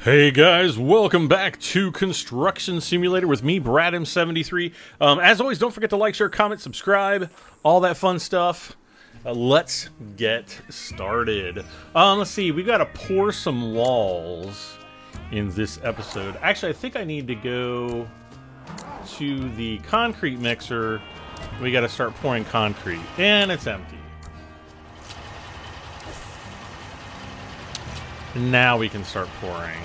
Hey guys, welcome back to Construction Simulator with me, BradM73. As always, don't forget to like, share, comment, subscribe, all that fun stuff. Let's get started. Let's see, we gotta pour some walls in this episode. Actually, I think I need to go to the concrete mixer. We gotta start pouring concrete, and it's empty. Now we can start pouring.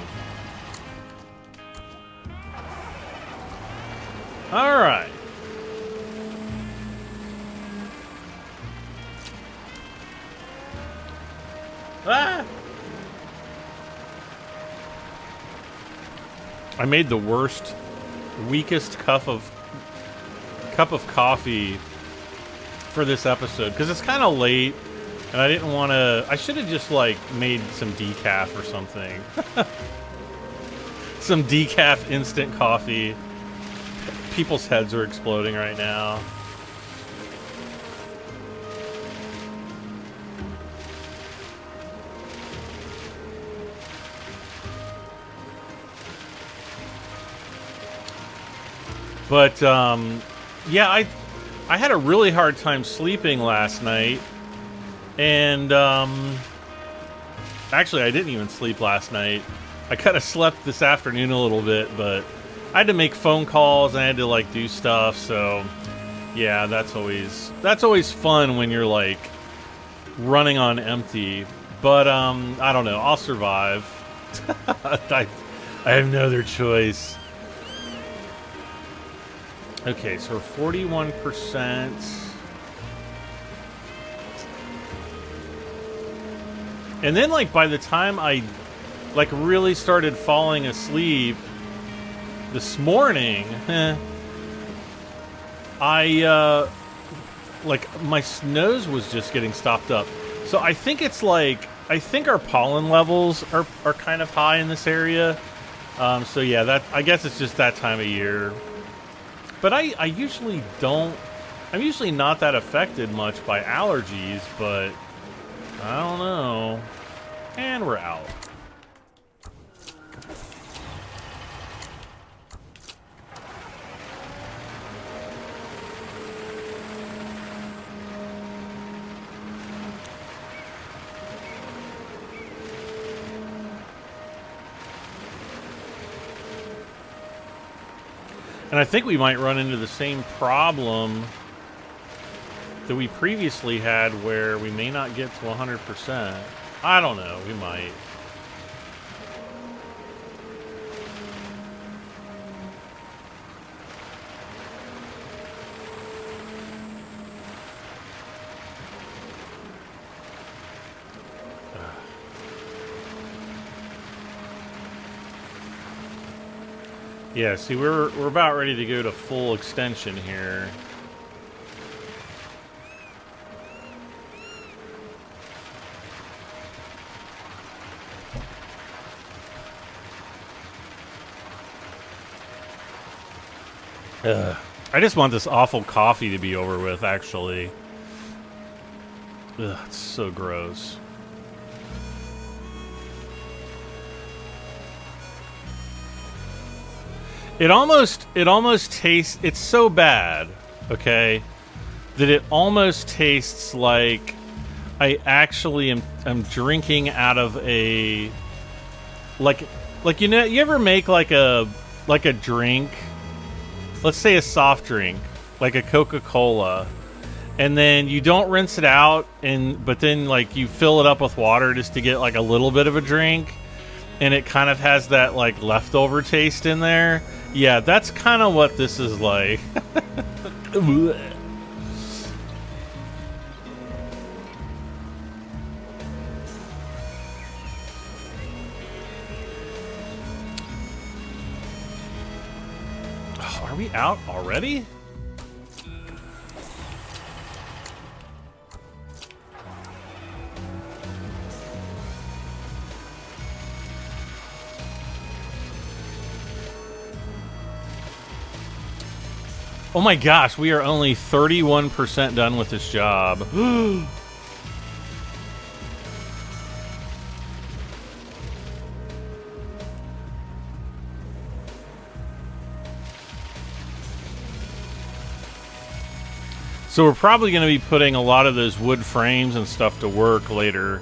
All right. Ah! I made the worst, weakest cup of coffee for this episode because it's kind of late. And I didn't want to... I should have just, like, made some decaf or something. Some decaf instant coffee. People's heads are exploding right now. But, yeah, I had a really hard time sleeping last night. And, actually, I didn't even sleep last night. I kind of slept this afternoon a little bit, but I had to make phone calls and I had to, like, do stuff, so, yeah, that's always fun when you're, like, running on empty. But, I don't know, I'll survive. I have no other choice. Okay, so 41%... And then, like, by the time I, like, really started falling asleep this morning, I, like, my nose was just getting stopped up. So I think it's, like, I think our pollen levels are kind of high in this area. So, yeah, I guess it's just that time of year. But I usually don't, I'm usually not that affected much by allergies, but... I don't know. And we're out. And I think we might run into the same problem that we previously had where we may not get to 100%. I don't know, we might. Yeah, see, we're about ready to go to full extension here. I just want this awful coffee to be over with, actually. Ugh, it's so gross. It almost tastes, it's so bad, okay, that it almost tastes like I actually am drinking out of a, like, you know, you ever make like a drink? Let's say a soft drink, like a Coca-Cola, and then you don't rinse it out, but then, like, you fill it up with water just to get, like, a little bit of a drink, and it kind of has that, like, leftover taste in there. Yeah, that's kind of what this is like. Are we out already? Oh my gosh, we are only 31% done with this job. So we're probably going to be putting a lot of those wood frames and stuff to work later.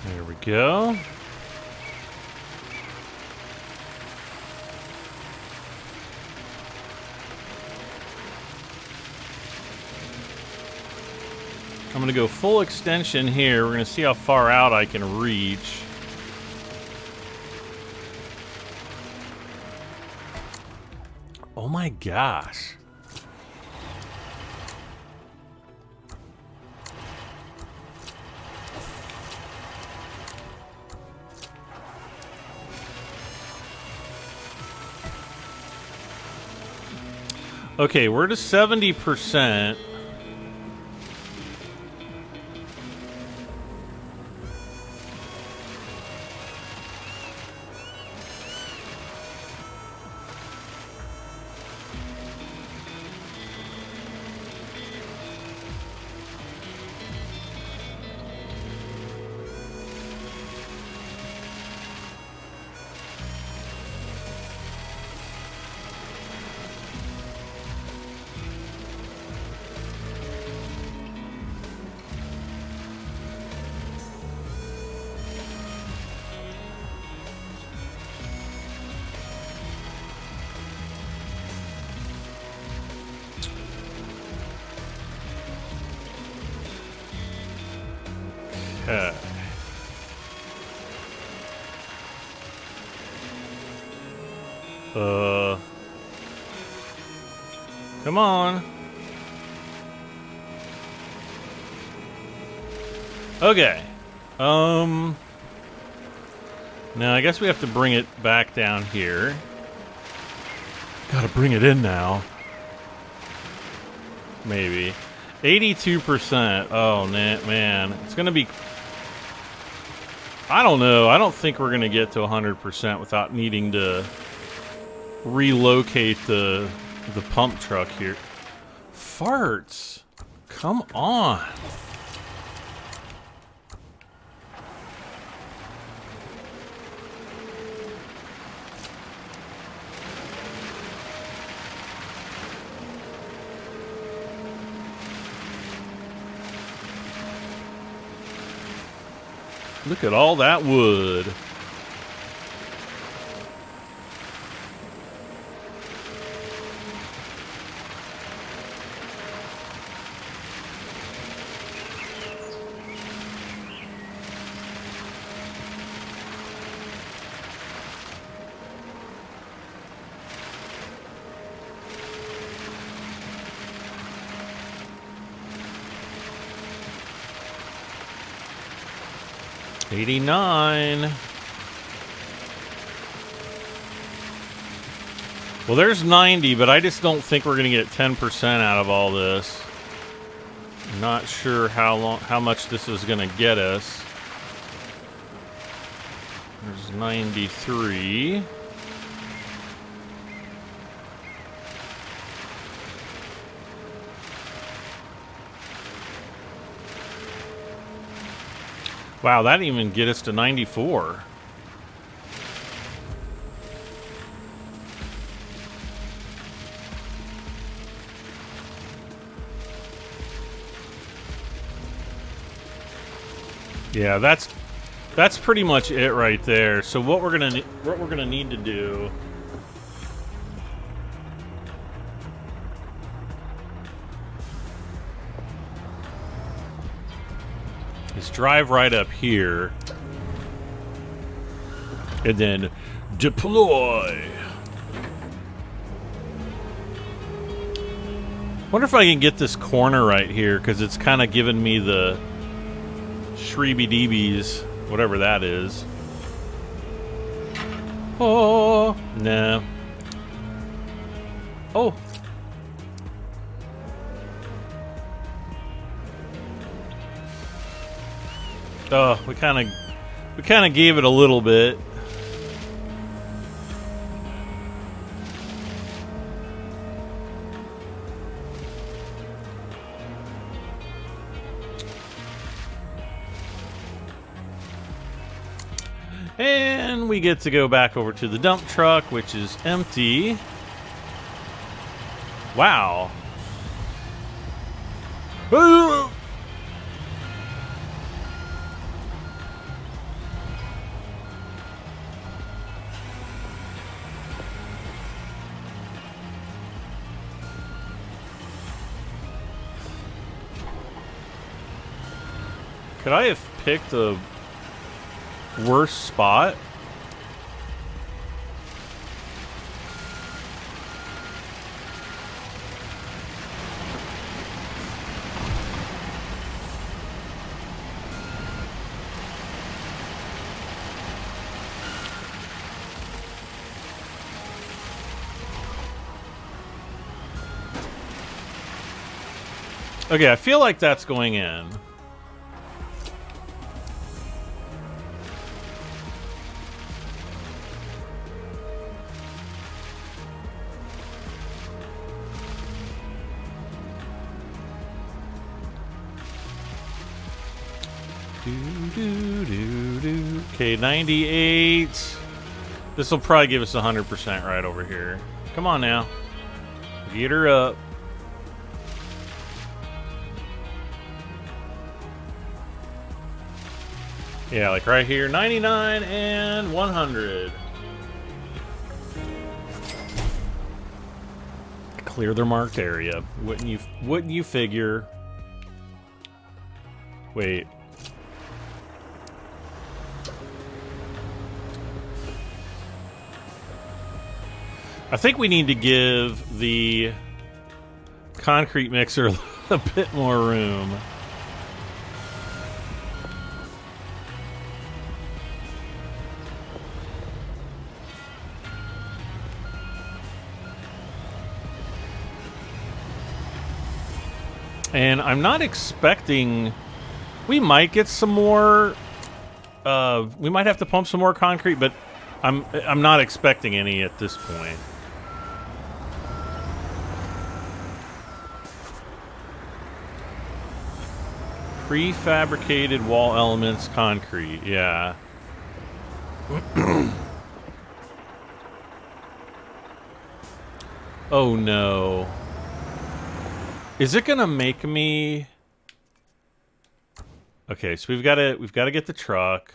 There we go. I'm going to go full extension here. We're going to see how far out I can reach. Oh my gosh. Okay, we're to 70%. Okay. Come on. Okay. Now I guess we have to bring it back down here. Gotta bring it in now. Maybe. 82%. Oh, man. It's gonna be... I don't know. I don't think we're gonna get to 100% without needing to relocate the pump truck here. Farts. Come on. Look at all that wood. $89. Well, there's 90, but I just don't think we're going to get 10% out of all this. I'm not sure how much this is going to get us. There's 93. Wow, that didn't even get us to 94. Yeah, that's pretty much it right there. So what we're gonna need to do is drive right up here and then deploy. Wonder if I can get this corner right here, because it's kind of giving me the shreeby-deebies, whatever that is. Oh, no. Oh. Oh, we kind of gave it a little bit. And we get to go back over to the dump truck, which is empty. Wow. Could I have picked a worse spot? Okay, I feel like that's going in. Okay, 98. This will probably give us 100% right over here. Come on now. Get her up. Yeah, like right here, 99 and 100. Clear their marked area. Wouldn't you figure? Wait. I think we need to give the concrete mixer a bit more room. And I'm not expecting... We might get some more... we might have to pump some more concrete, but I'm not expecting any at this point. Prefabricated wall elements, concrete, yeah. Oh no. Is it gonna make me... Okay, so we've got to get the truck.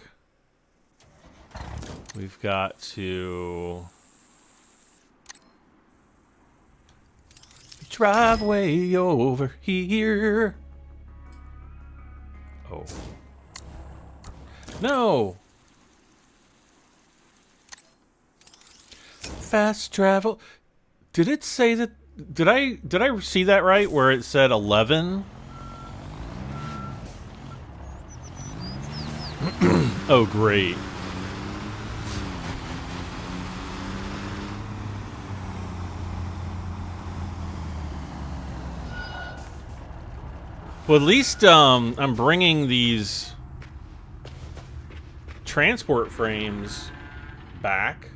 We've got to... Driveway over here. Oh. No! Fast travel. Did it say that... Did I see that right? Where it said 11? Oh, great. Well, at least I'm bringing these transport frames back.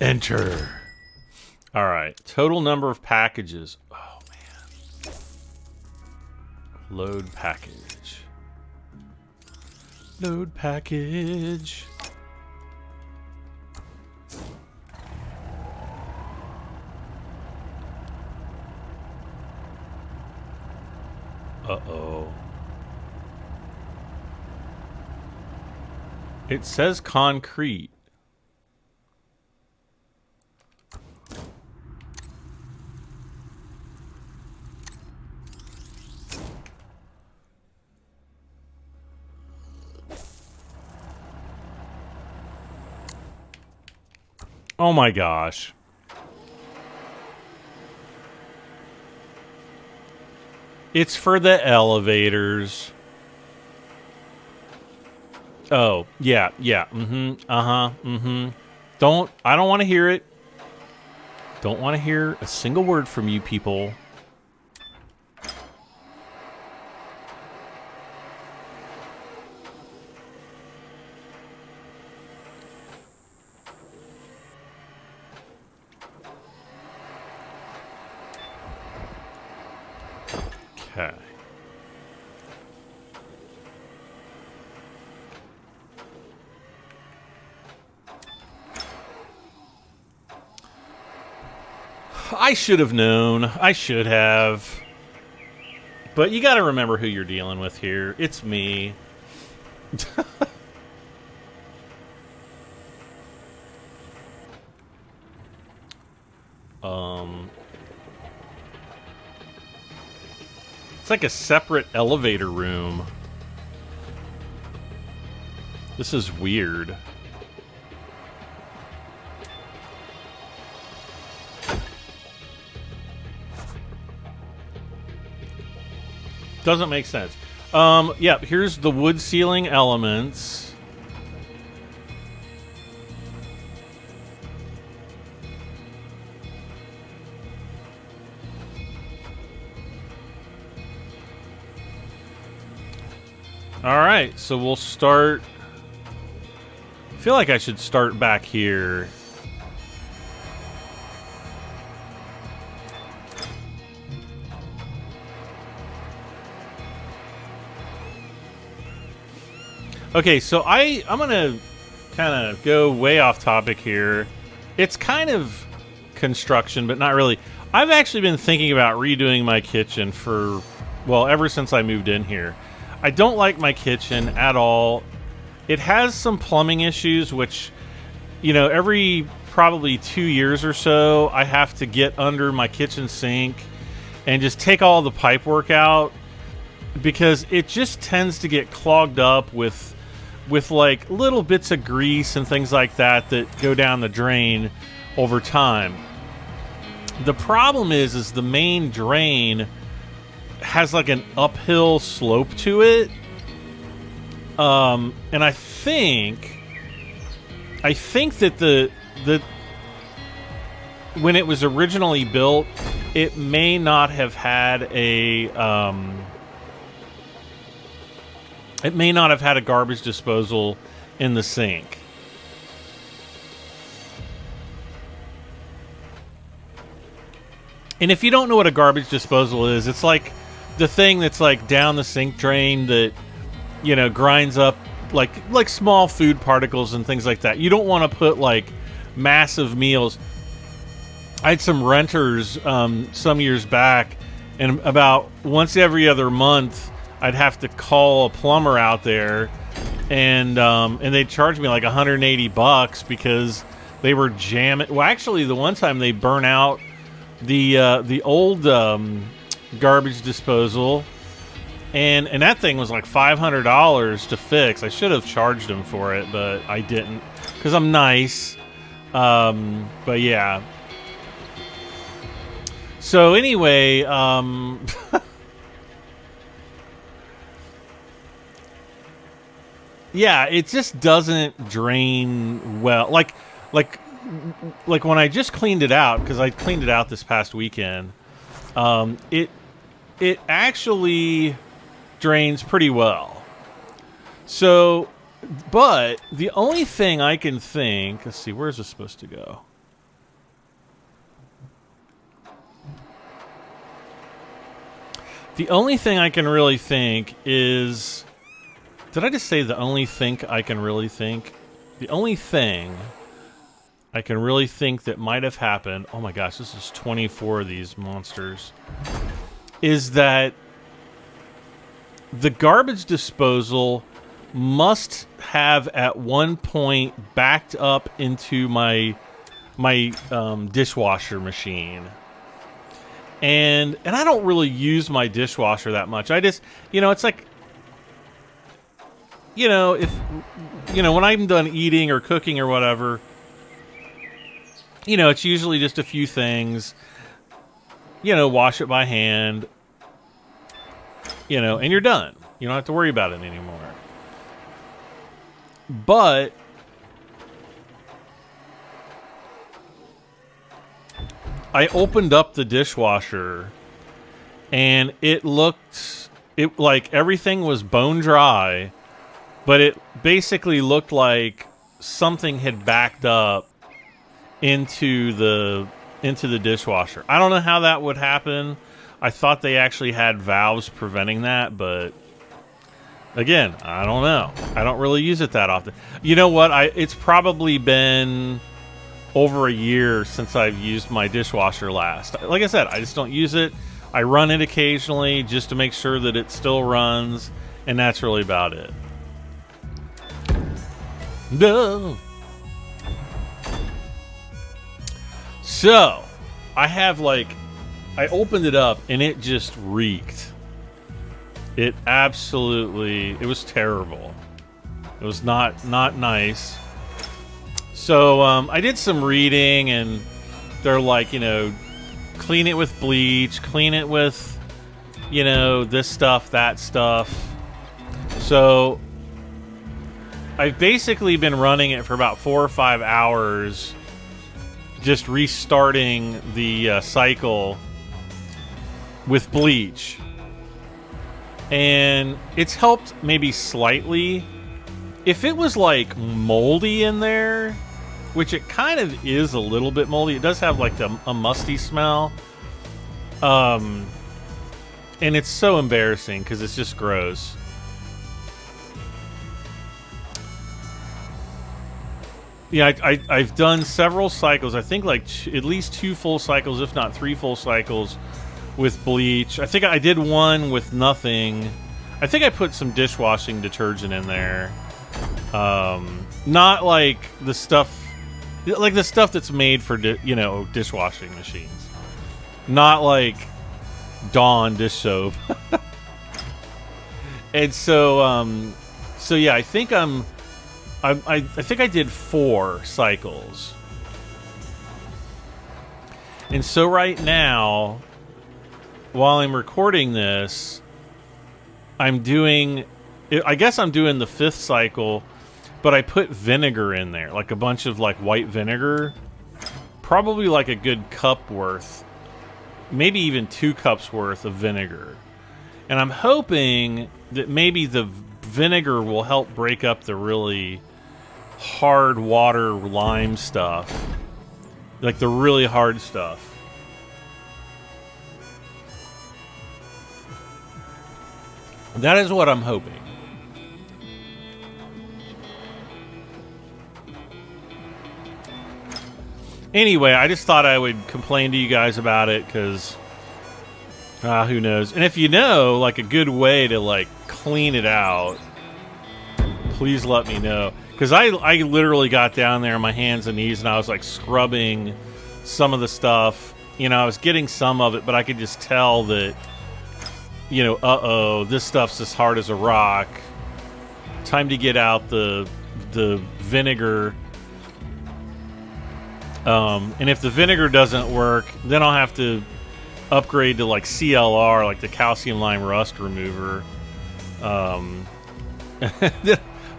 Enter. All right. Total number of packages. Oh, man. Load package. Load package. Uh-oh. It says concrete. Oh my gosh. It's for the elevators. Oh, yeah, yeah. Mm-hmm. Uh-huh. Mm-hmm. I don't want to hear it. Don't want to hear a single word from you people. Okay. I should have known. I should have. But you got to remember who you're dealing with here. It's me. It's like a separate elevator room. This is weird. Doesn't make sense. Yeah, here's the wood ceiling elements. All right, so we'll start. I feel like I should start back here. Okay, so I'm gonna kind of go way off topic here. It's kind of construction, but not really. I've actually been thinking about redoing my kitchen for, well, ever since I moved in here. I don't like my kitchen at all. It has some plumbing issues, which, you know, every probably 2 years or so, I have to get under my kitchen sink and just take all the pipework out, because it just tends to get clogged up with like little bits of grease and things like that that go down the drain over time. The problem is the main drain has like an uphill slope to it. And I think that the when it was originally built, it may not have had a garbage disposal in the sink. And if you don't know what a garbage disposal is, it's like the thing that's like down the sink drain that, you know, grinds up like small food particles and things like that. You don't want to put like massive meals. I had some renters some years back, and about once every other month I'd have to call a plumber out there, and they'd charge me like $180 because they were jamming. Well, actually, the one time they burn out the old garbage disposal, and that thing was like $500 to fix. I should have charged them for it, but I didn't because I'm nice. But yeah. So anyway, yeah, it just doesn't drain well. Like when I just cleaned it out, because I cleaned it out this past weekend, it actually drains pretty well. So, but the only thing I can think, let's see, where's this supposed to go? The only thing I can really think is, did I just say the only thing I can really think? The only thing I can really think that might have happened, oh my gosh, this is 24 of these monsters, is that the garbage disposal must have at one point backed up into my dishwasher machine. And I don't really use my dishwasher that much. I just, you know, it's like, you know, if, you know, when I'm done eating or cooking or whatever, you know, it's usually just a few things, you know, wash it by hand, you know, and you're done. You don't have to worry about it anymore. But I opened up the dishwasher and it like everything was bone dry, but it basically looked like something had backed up into the dishwasher. I don't know how that would happen, I thought they actually had valves preventing that, but again, I don't know. I don't really use it that often. You know what? It's probably been over a year since I've used my dishwasher last. Like I said, I just don't use it. I run it occasionally just to make sure that it still runs, and that's really about it. No. So, I have I opened it up and it just reeked. It was terrible. It was not nice. So, I did some reading, and they're like, clean it with bleach, clean it with, this stuff, that stuff. So, I've basically been running it for about 4 or 5 hours, just restarting the cycle with bleach. And it's helped maybe slightly. If it was moldy in there, which it kind of is a little bit moldy, it does have a musty smell. And it's so embarrassing because it's just gross. Yeah, I've done several cycles. I think at least 2 full cycles, if not 3 full cycles, with bleach. I think I did one with nothing. I think I put some dishwashing detergent in there. Not the stuff, the stuff that's made for dishwashing machines. Not Dawn dish soap. And so yeah, I think I think I did 4 cycles. And so right now, while I'm recording this, I guess I'm doing the 5th cycle, but I put vinegar in there, a bunch of white vinegar. Probably a good cup worth, maybe even 2 cups worth of vinegar. And I'm hoping that maybe the vinegar will help break up the really hard water lime stuff, the really hard stuff. That is what I'm hoping. Anyway, I just thought I would complain to you guys about it because who knows. And if you know a good way to clean it out, please let me know. Because I literally got down there on my hands and knees and I was scrubbing some of the stuff. I was getting some of it, but I could just tell that, this stuff's as hard as a rock. Time to get out the vinegar. And if the vinegar doesn't work, then I'll have to upgrade to CLR, the calcium lime rust remover.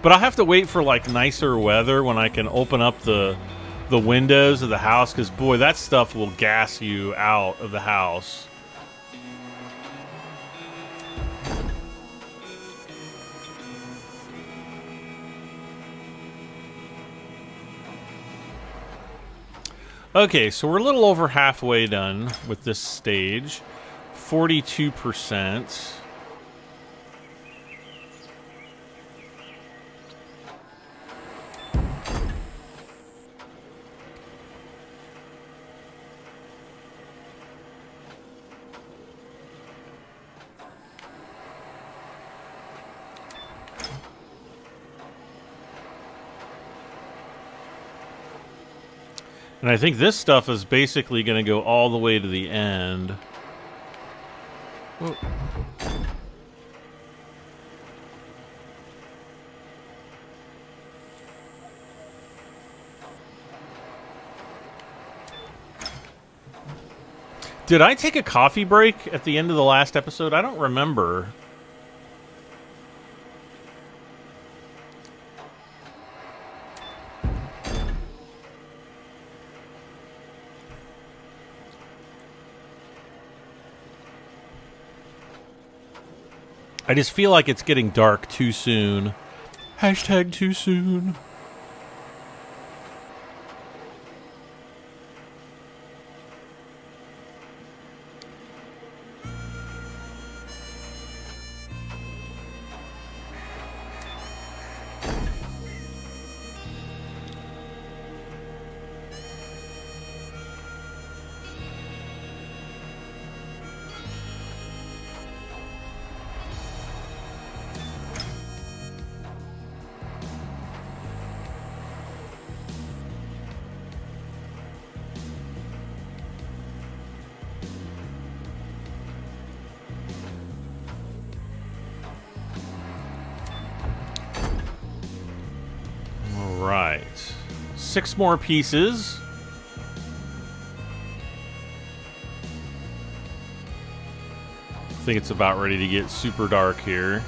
But I'll have to wait for nicer weather when I can open up the windows of the house, because boy, that stuff will gas you out of the house. Okay, so we're a little over halfway done with this stage. 42%. And I think this stuff is basically going to go all the way to the end. Whoa. Did I take a coffee break at the end of the last episode? I don't remember. I just feel like it's getting dark too soon. Hashtag too soon. 6 more pieces. I think it's about ready to get super dark here.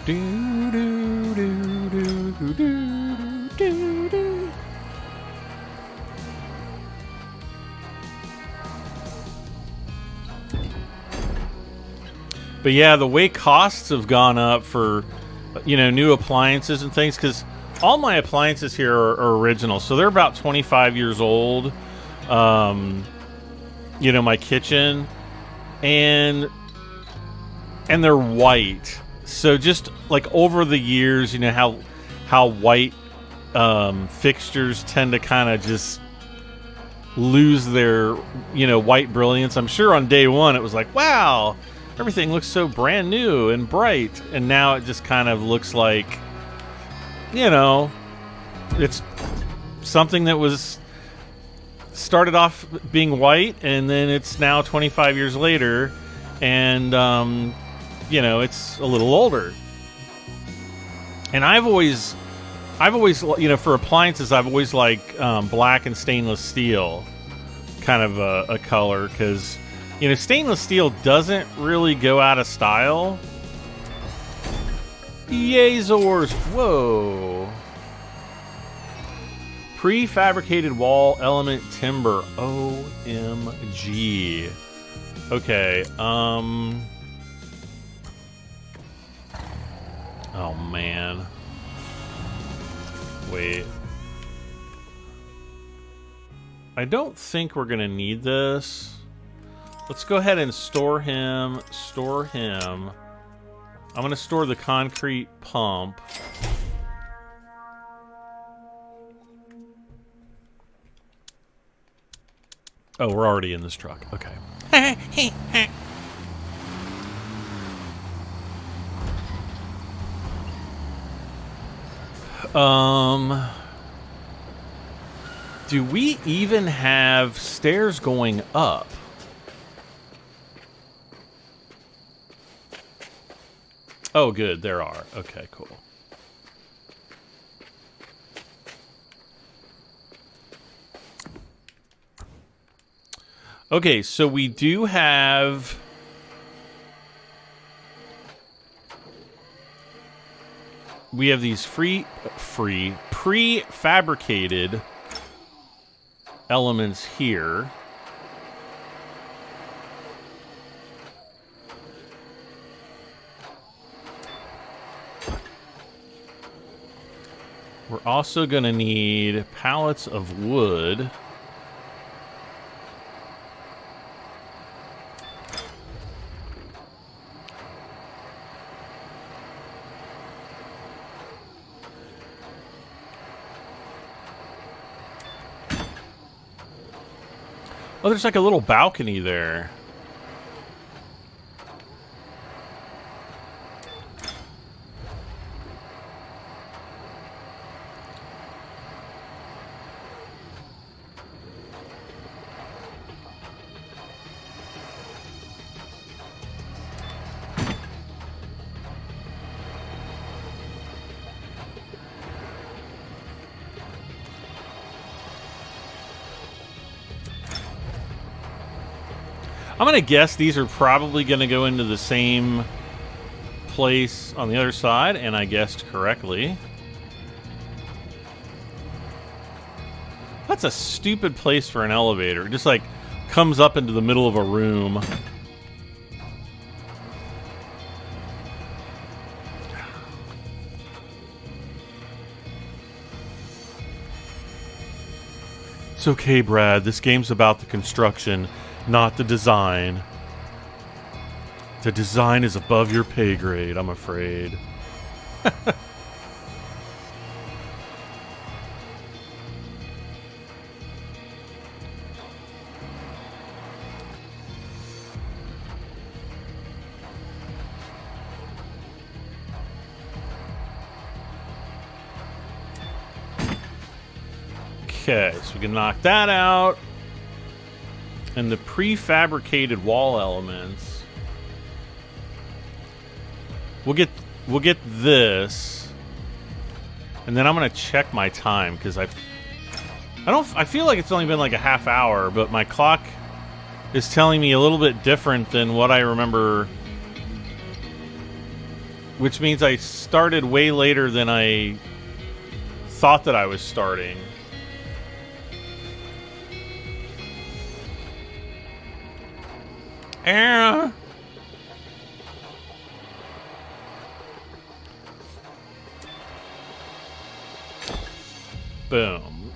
Do, do, do, do, do, do, do, do. But yeah, the way costs have gone up for, you know, new appliances and things, because all my appliances here are original, so they're about 25 years old. You know, my kitchen, and they're white. So just like over the years, you know how white fixtures tend to kind of just lose their, you know, white brilliance. I'm sure on day one it was like, wow, everything looks so brand new and bright, and now it just kind of looks like, you know, it's something that was started off being white, and then it's now 25 years later, and you know, it's a little older. And I've always, you know, for appliances, I've always liked black and stainless steel kind of a color, because, you know, stainless steel doesn't really go out of style. Yazors, whoa. Prefabricated wall element timber, OMG. Okay, oh, man. Wait. I don't think we're going to need this. Let's go ahead and store him. Store him. I'm going to store the concrete pump. Oh, we're already in this truck. Okay. Do we even have stairs going up? Oh, good. There are. Okay, cool. Okay, so we do have... We have these prefabricated elements here. We're also going to need pallets of wood. Oh, there's like a little balcony there. I'm going to guess these are probably going to go into the same place on the other side, and I guessed correctly. That's a stupid place for an elevator. It just, like, comes up into the middle of a room. It's okay, Brad. This game's about the construction, not the design. The design is above your pay grade, I'm afraid. Okay, so we can knock that out. And the prefabricated wall elements. We'll get this. And then I'm gonna check my time because I feel like it's only been like a half hour, but my clock is telling me a little bit different than what I remember. Which means I started way later than I thought that I was starting. Boom.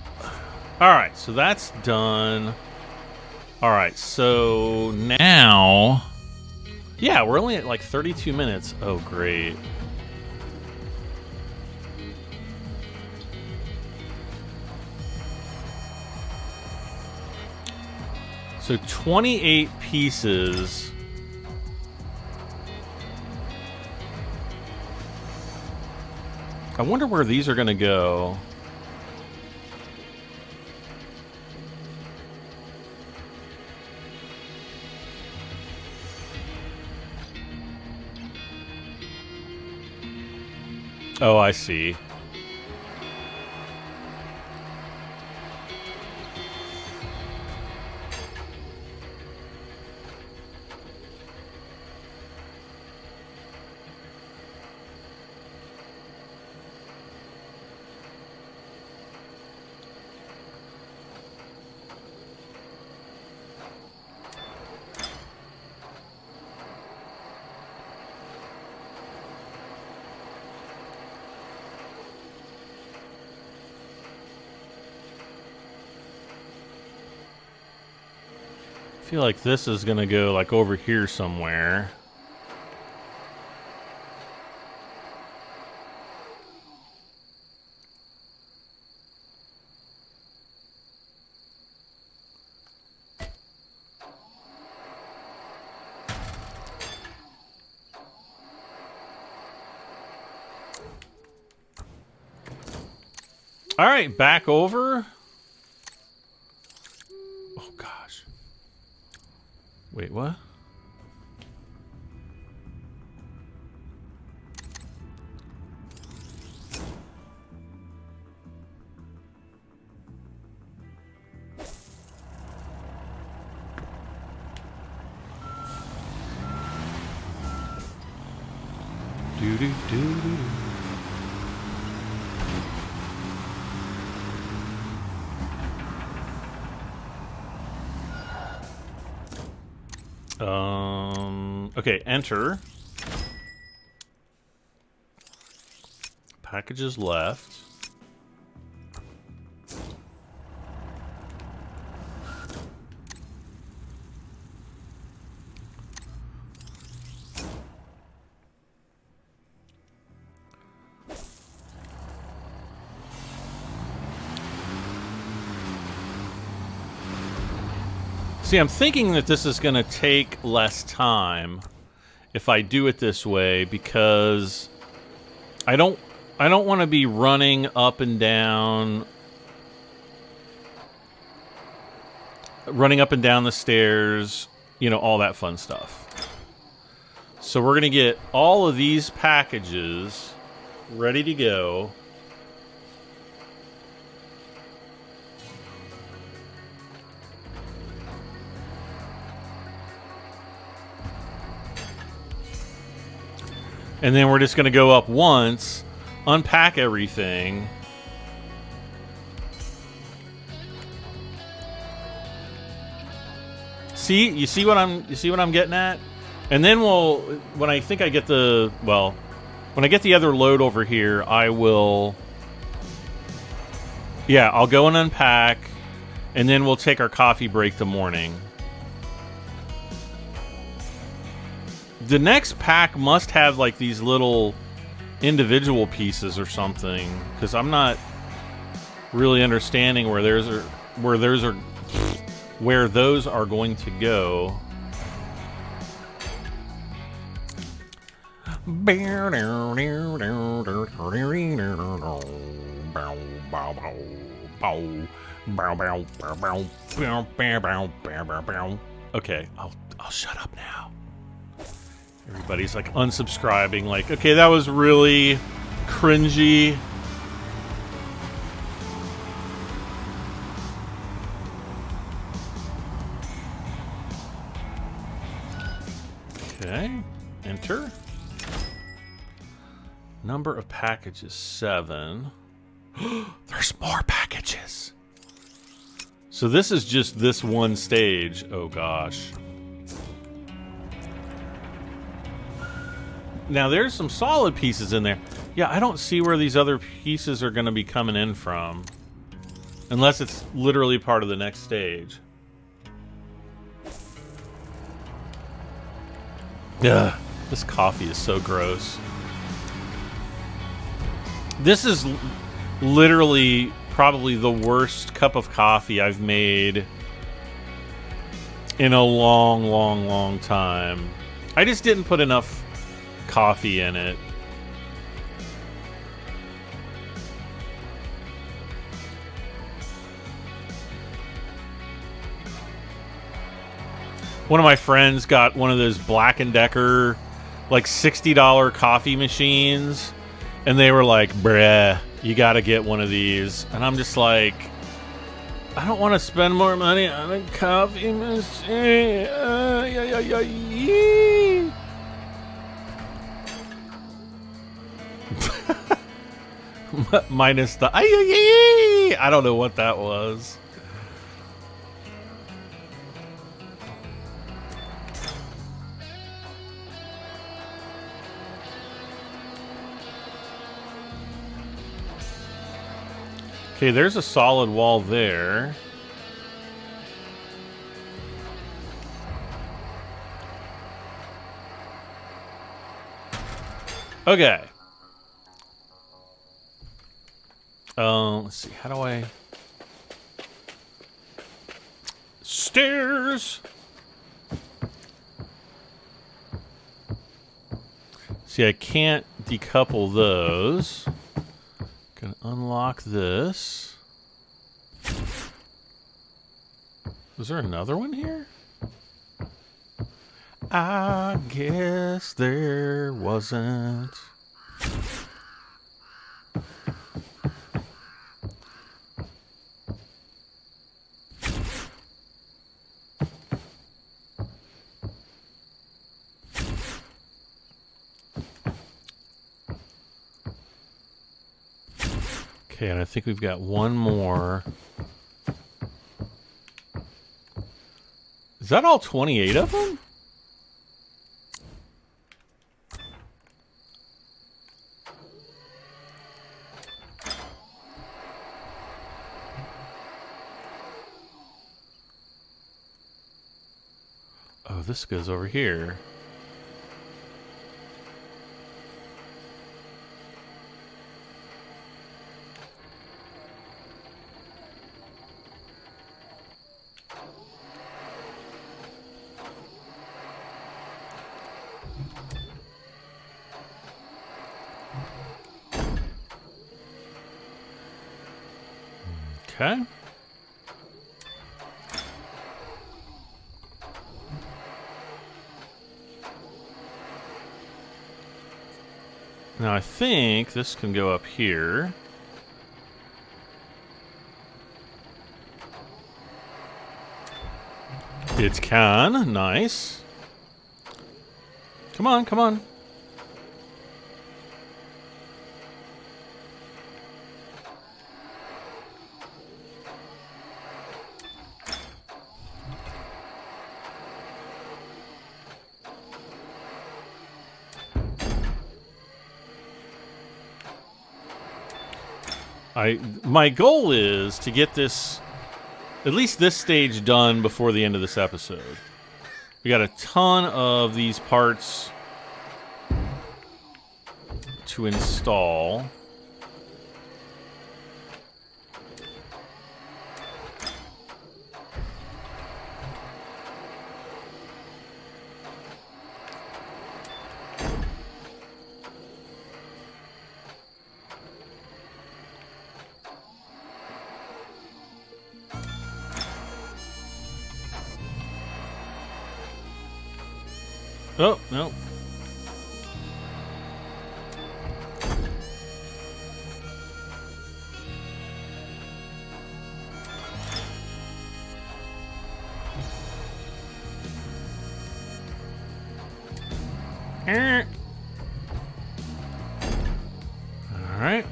Alright, so that's done. Alright, so now... Yeah, we're only at like 32 minutes. Oh, great. So 28 pieces. I wonder where these are going to go. Oh, I see. I feel like this is gonna go like over here somewhere. All right, back over. Oh gosh. Wait, what? Do do do do. Okay, enter. Packages left. See, I'm thinking that this is going to take less time if I do it this way because I don't want to be running up and down the stairs, you know, all that fun stuff. So we're going to get all of these packages ready to go. And then we're just going to go up once, unpack everything. See, you see what I'm getting at? And then when I think I get when I get the other load over here, I will, yeah, I'll go and unpack, and then we'll take our coffee break the morning. The next pack must have like these little individual pieces or something, because I'm not really understanding where those are going to go. Okay, I'll shut up now. Everybody's like unsubscribing, like, okay, that was really cringy. Okay, enter. Number of packages, 7. There's more packages. So this is just this one stage. Oh gosh. Now there's some solid pieces in there. Yeah, I don't see where these other pieces are going to be coming in from. Unless it's literally part of the next stage. Ugh, this coffee is so gross. This is literally probably the worst cup of coffee I've made in a long, long, long time. I just didn't put enough coffee in it. One of my friends got one of those Black & Decker, like $60 coffee machines, and they were like, bruh, you gotta get one of these. And I'm just like, I don't want to spend more money on a coffee machine. Minus the I don't know what that was. Okay, there's a solid wall there. Okay. Let's see. How do I... Stairs! See, I can't decouple those. Gonna unlock this. Was there another one here? I guess there wasn't. Okay, and I think we've got one more. Is that all 28 of them? Oh, this goes over here. Okay. Now I think this can go up here. It can. Nice. Come on, come on. My goal is to get this, at least this stage, done before the end of this episode. We got a ton of these parts to install. Oh, no. All right.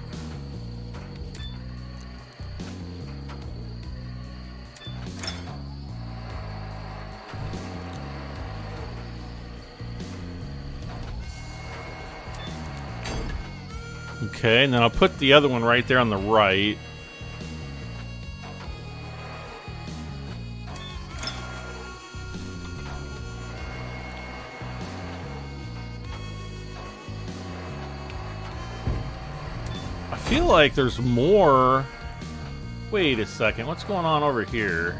Okay, and then I'll put the other one right there on the right. I feel like there's more. Wait a second, what's going on over here?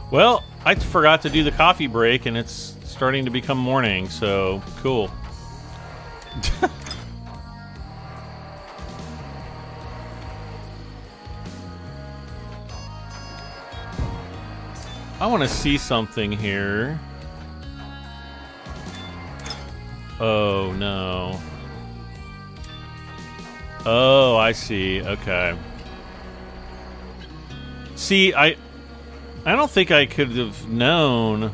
Well, I forgot to do the coffee break, and it's starting to become morning, so cool. I want to see something here. Oh, no. Oh, I see. Okay. See, I don't think I could have known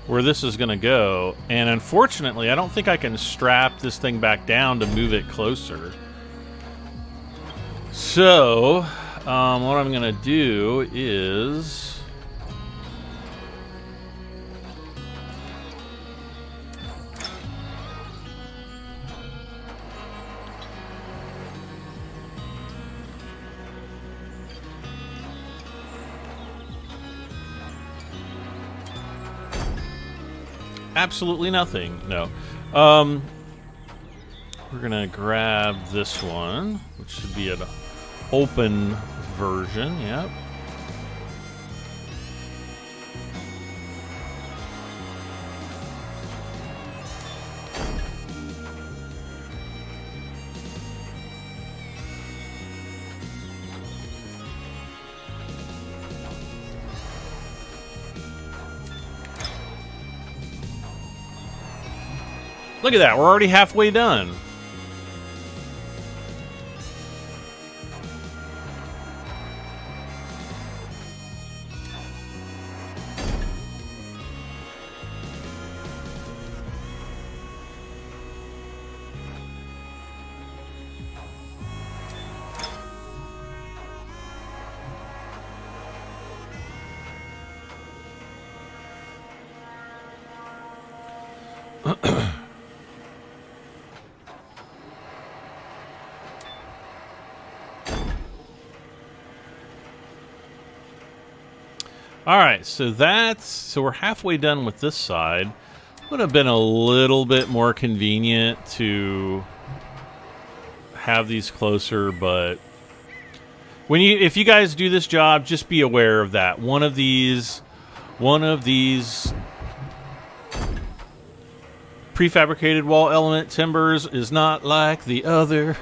where this is going to go. And unfortunately, I don't think I can strap this thing back down to move it closer. So, what I'm going to do is... absolutely nothing. No. We're gonna grab this one, which should be an open version. Yep. Look at that, we're already halfway done. Alright, so we're halfway done with this side. Would have been a little bit more convenient to have these closer, but if you guys do this job, just be aware of that. One of these prefabricated wall element timbers is not like the other.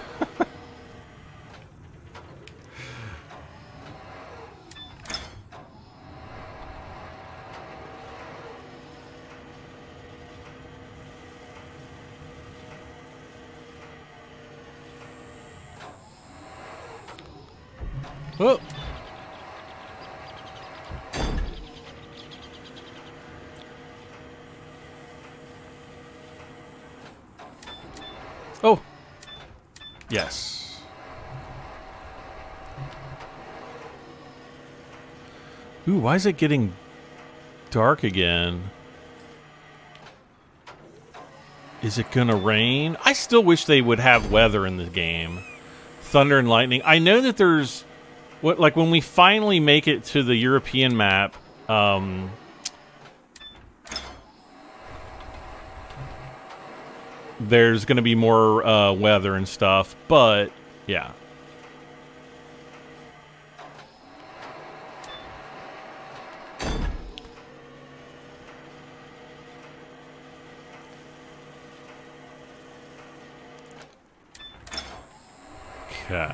Oh. Oh. Yes. Ooh, why is it getting dark again? Is it gonna rain? I still wish they would have weather in the game. Thunder and lightning. I know that there's what, like when we finally make it to the European map, there's going to be more weather and stuff, but yeah. Okay.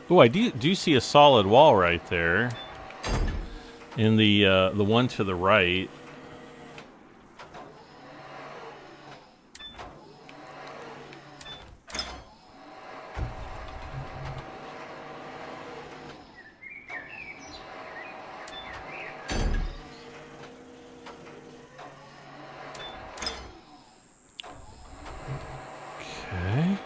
Oh, I do see a solid wall right there. In the one to the right. Okay.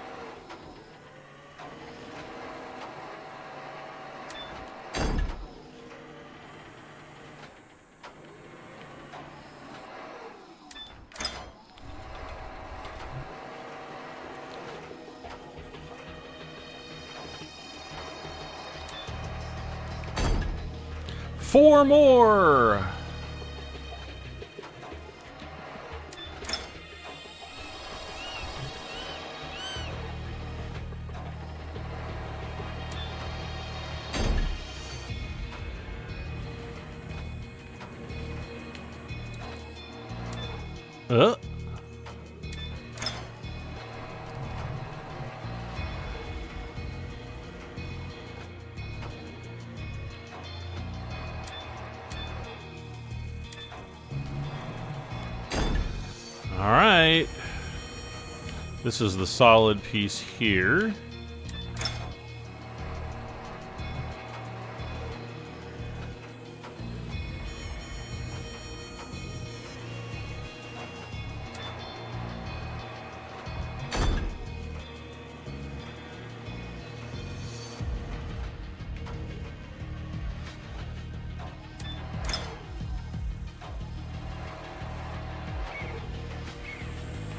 Four more! Alright. This is the solid piece here.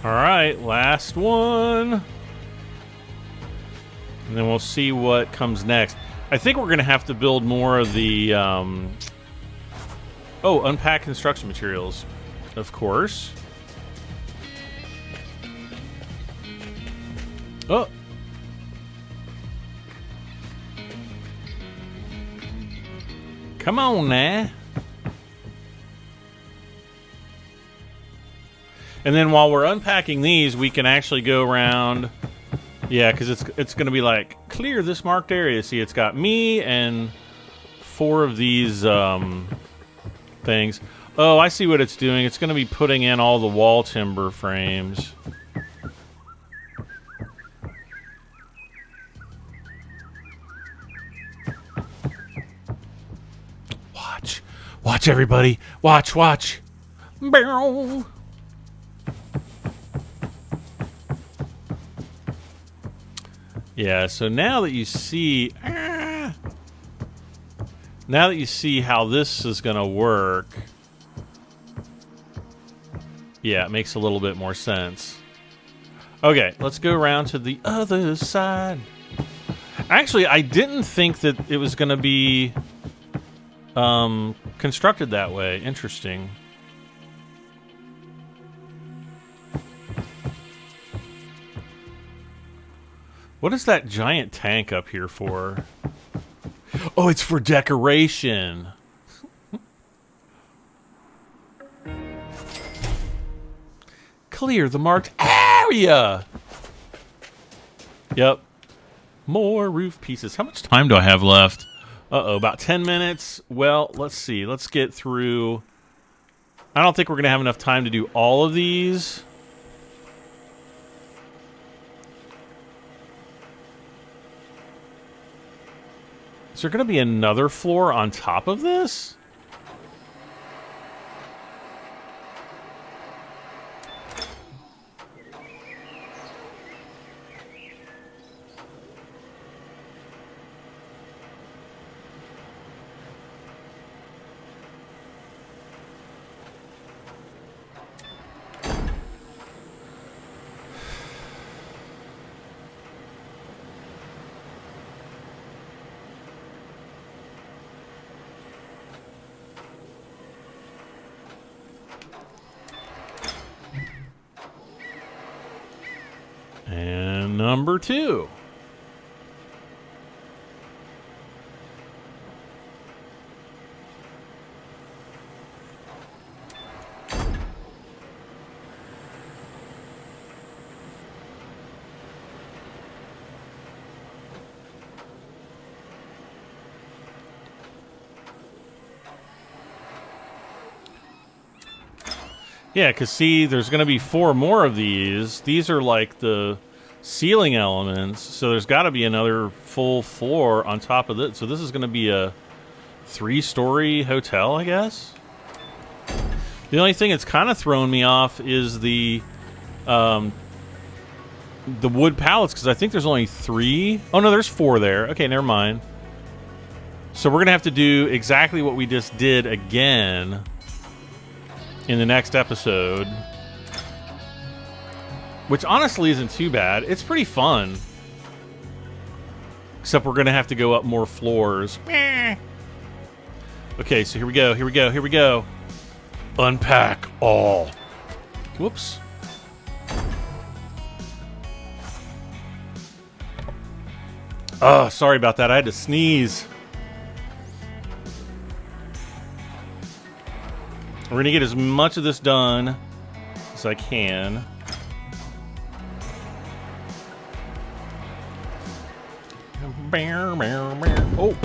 Alright, last one. And then we'll see what comes next. I think we're going to have to build more of the... Oh, unpack construction materials. Of course. Oh! Come on, now. And then while we're unpacking these, we can actually go around. Yeah, because it's going to be like, clear this marked area. See, it's got me and 4 of these things. Oh, I see what it's doing. It's going to be putting in all the wall timber frames. Watch. Watch, everybody. Watch, watch. Bow. Yeah, so now that you see... now that you see how this is going to work... Yeah, it makes a little bit more sense. Okay, let's go around to the other side. Actually, I didn't think that it was going to be constructed that way. Interesting. What is that giant tank up here for? Oh, it's for decoration. Clear the marked area. Yep. More roof pieces. How much time do I have left? Uh-oh, about 10 minutes. Well, let's see. Let's get through. I don't think we're going to have enough time to do all of these. Is there going to be another floor on top of this? number 2. Yeah, because see, there's going to be 4 more of these. These are like the ceiling elements, so there's got to be another full floor on top of this. So this is going to be a 3-story hotel, I guess? The only thing that's kind of thrown me off is the wood pallets, because I think there's only 3. Oh, no, there's 4 there. Okay, never mind. So we're going to have to do exactly what we just did again in the next episode, which honestly isn't too bad. It's pretty fun, except we're gonna have to go up more floors. Okay, so here we go, here we go, here we go. Unpack all. Whoops. Oh, sorry about that. I had to sneeze. We're going to get as much of this done as I can. Oh.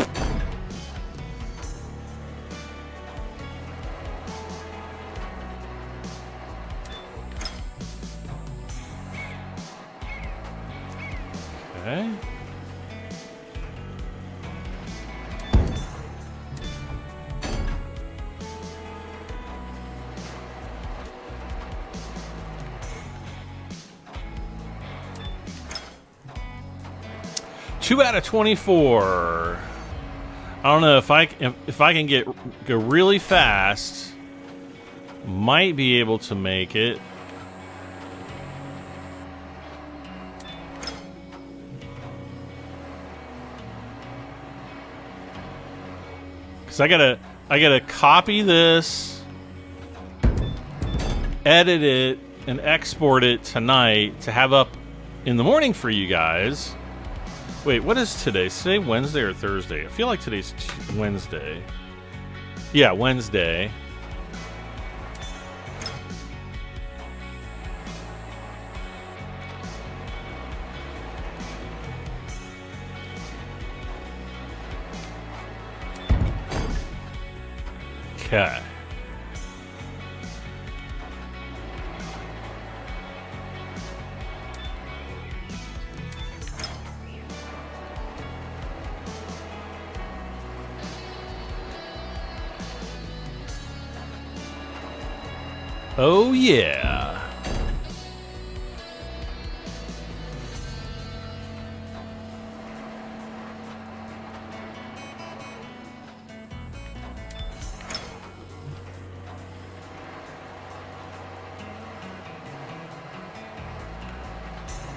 Okay. Two out of 24. I don't know if I can go really fast. Might be able to make it. Cause I gotta copy this, edit it, and export it tonight to have up in the morning for you guys. Wait, what is today? Is today Wednesday or Thursday? I feel like today's Wednesday. Yeah, Wednesday. Okay. Oh, yeah.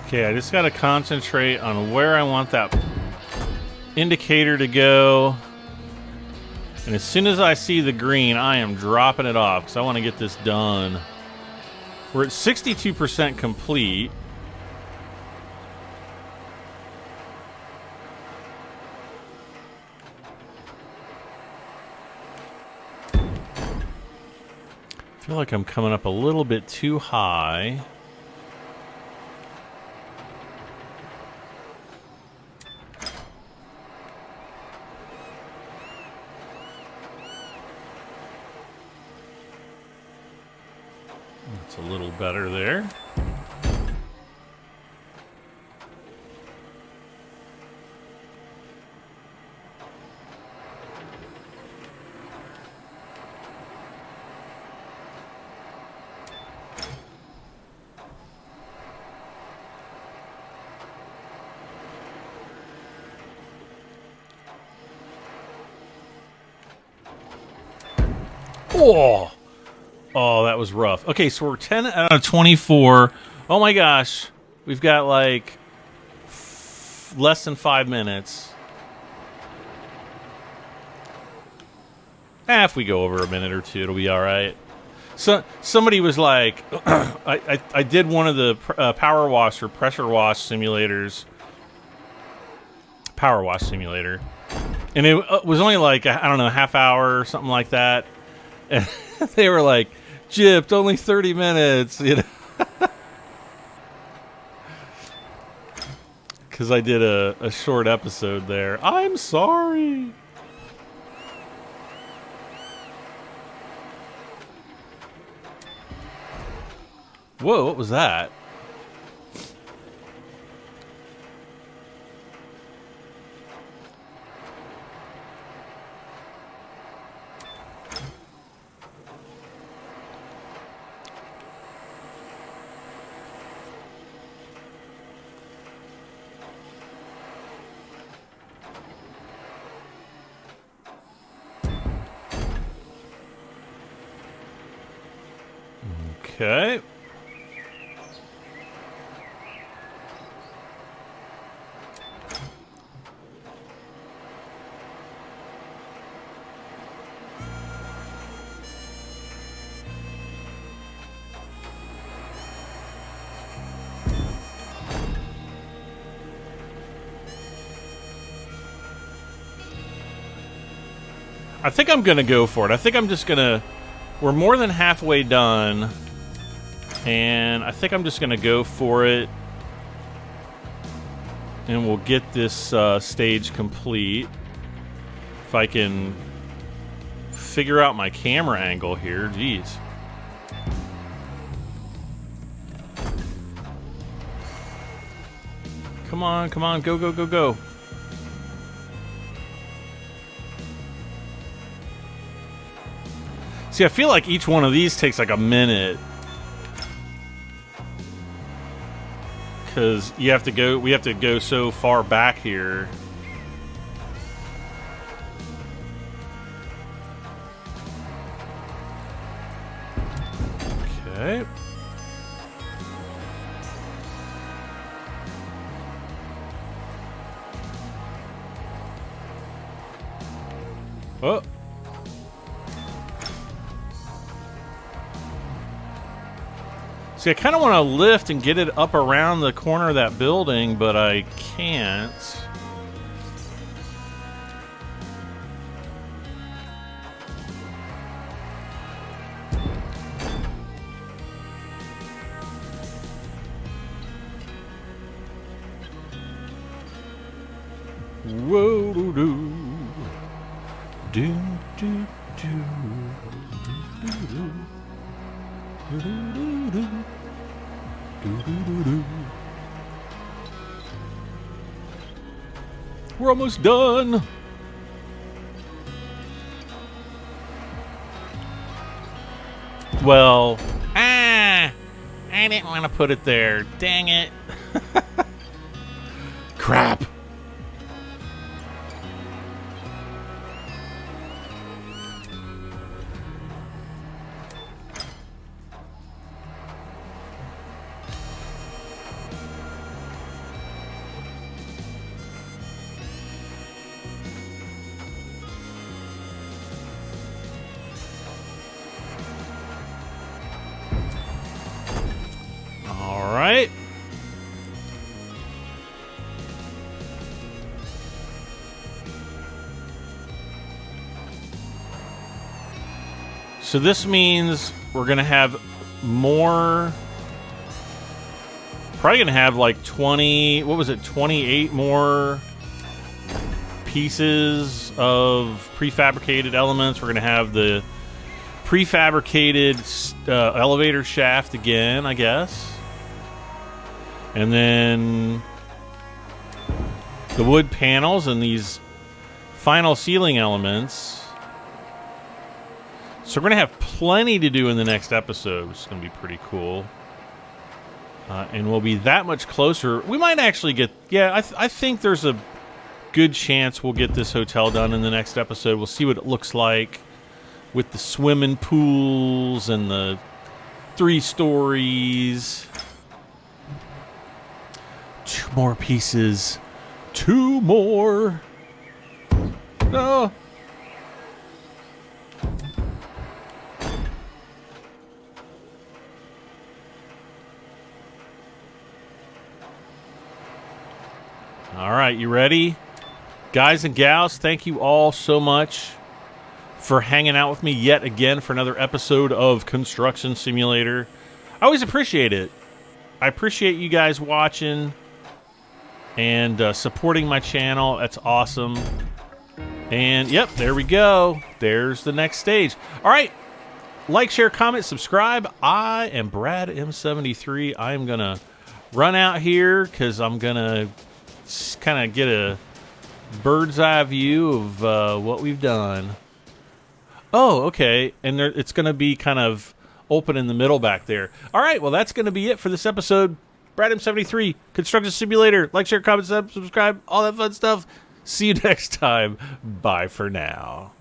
Okay, I just got to concentrate on where I want that indicator to go. And as soon as I see the green, I am dropping it off because I want to get this done. We're at 62% complete. I feel like I'm coming up a little bit too high. That's a little better there. Oh! Oh, that was rough. Okay, so we're 10 out of 24. Oh my gosh. We've got like less than 5 minutes. If we go over a minute or two, it'll be all right. So somebody was like, I did one of the power wash or pressure wash simulators. Power wash simulator. And it was only like, I don't know, half hour or something like that. And they were like, gypped, only 30 minutes, you know. Because I did a short episode there. I'm sorry. Whoa, what was that? Okay. I think I'm gonna go for it. I think I'm just gonna... We're more than halfway done. And I think I'm just gonna go for it. And we'll get this stage complete. If I can figure out my camera angle here. Jeez. Come on, come on. Go, go, go, go. See, I feel like each one of these takes like a minute. Because we have to go so far back here. Okay. Oh. See, I kind of want to lift and get it up around the corner of that building, but I can't. Whoa, doo, doo. Do, do, do. Do, do. Do, do, do, do. Do, do, do, do. We're almost done. Well, I didn't want to put it there. Dang it. Crap. Right. So this means we're gonna have more. Probably gonna have like 20. What was it? 28 more pieces of prefabricated elements. We're gonna have the prefabricated elevator shaft again, I guess. And then the wood panels and these final ceiling elements. So we're going to have plenty to do in the next episode. It's going to be pretty cool. And we'll be that much closer. We might actually get... Yeah, I think there's a good chance we'll get this hotel done in the next episode. We'll see what it looks like with the swimming pools and the 3 stories. 2 more pieces. 2 more. No. right, you ready? Guys and gals, thank you all so much for hanging out with me yet again for another episode of Construction Simulator. I always appreciate it. I appreciate you guys watching and supporting my channel. That's awesome. And, yep, there we go. There's the next stage. All right. Like, share, comment, subscribe. I am Brad M73. I am going to run out here because I'm going to kind of get a bird's eye view of what we've done. Oh, okay. And it's going to be kind of open in the middle back there. All right. Well, that's going to be it for this episode. Brad M73, Construction Simulator. Like, share, comment, subscribe, all that fun stuff. See you next time. Bye for now.